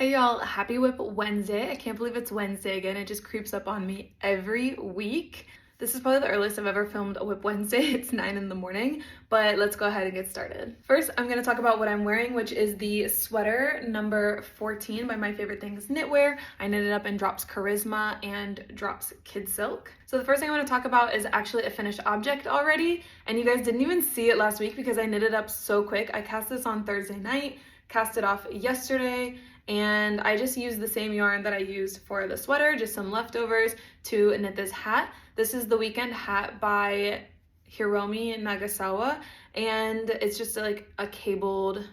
Hey y'all, happy Whip Wednesday. I can't believe it's Wednesday again. It just creeps up on me every week. This is probably the earliest I've ever filmed a Whip Wednesday. It's 9 in the morning, but let's go ahead and get started. First, I'm gonna talk about what I'm wearing, which is the sweater number 14 by My Favorite Things Knitwear. I knitted up in Drops Charisma and Drops Kid Silk. So the first thing I wanna talk about is actually a finished object already, and you guys didn't even see it last week because I knitted up so quick. I cast this on Thursday night, cast it off yesterday, and I just used the same yarn that I used for the sweater, just some leftovers, to knit this hat. This is the Weekend hat by Hiromi Nagasawa, and it's just like a cabled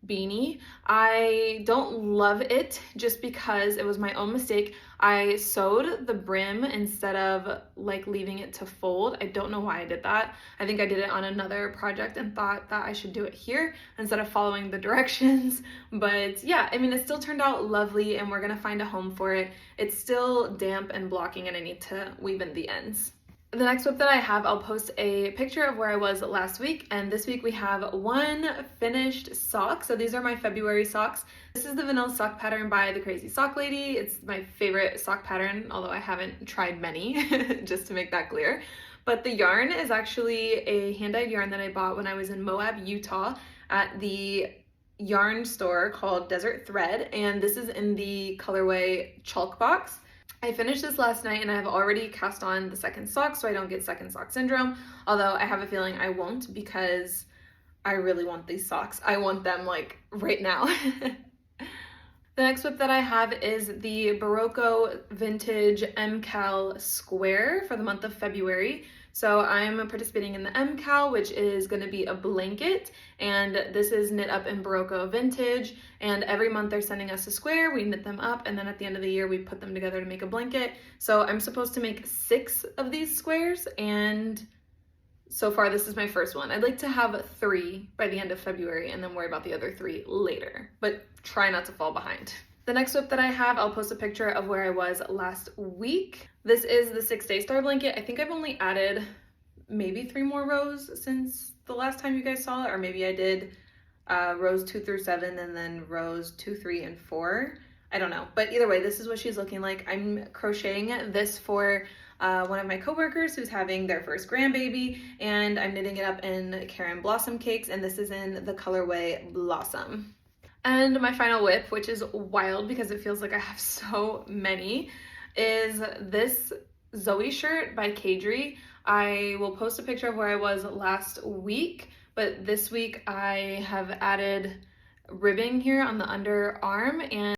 beanie. I don't love it just because it was my own mistake. I sewed the brim instead of like leaving it to fold. I don't know why I did that. I think I did it on another project and thought that I should do it here instead of following the directions. But yeah, I mean, it still turned out lovely and we're gonna find a home for it. It's still damp and blocking and I need to weave in the ends. The next whip that I have, I'll post a picture of where I was last week, and this week we have one finished sock. So these are my February socks. This is the vanilla sock pattern by the Crazy Sock Lady. It's my favorite sock pattern, although I haven't tried many, just to make that clear. But the yarn is actually a hand-dyed yarn that I bought when I was in Moab, Utah at the yarn store called Desert Thread, and this is in the colorway Chalk Box. I finished this last night and I've already cast on the second sock so I don't get second sock syndrome, although I have a feeling I won't because I really want these socks. I want them like right now. The next whip that I have is the Barocco Vintage MCal Square for the month of February. So I'm participating in the MCal, which is going to be a blanket, and this is knit up in Barocco Vintage, and every month they're sending us a square, we knit them up, and then at the end of the year we put them together to make a blanket. So I'm supposed to make 6 of these squares, and so far this is my first one. I'd like to have 3 by the end of February and then worry about the other 3 later, but try not to fall behind. The next whip that I have, I'll post a picture of where I was last week. This is the 6 Day Star blanket. I think I've only added maybe 3 more rows since the last time you guys saw it, or maybe I did rows 2 through 7 and then rows 2, 3, and 4. I don't know, but either way, this is what she's looking like. I'm crocheting this for one of my coworkers who's having their first grandbaby, and I'm knitting it up in Karen Blossom Cakes, and this is in the colorway Blossom. And my final whip, which is wild because it feels like I have so many, is this Zoe shirt by Kadri. I will post a picture of where I was last week, but this week I have added ribbing here on the underarm, and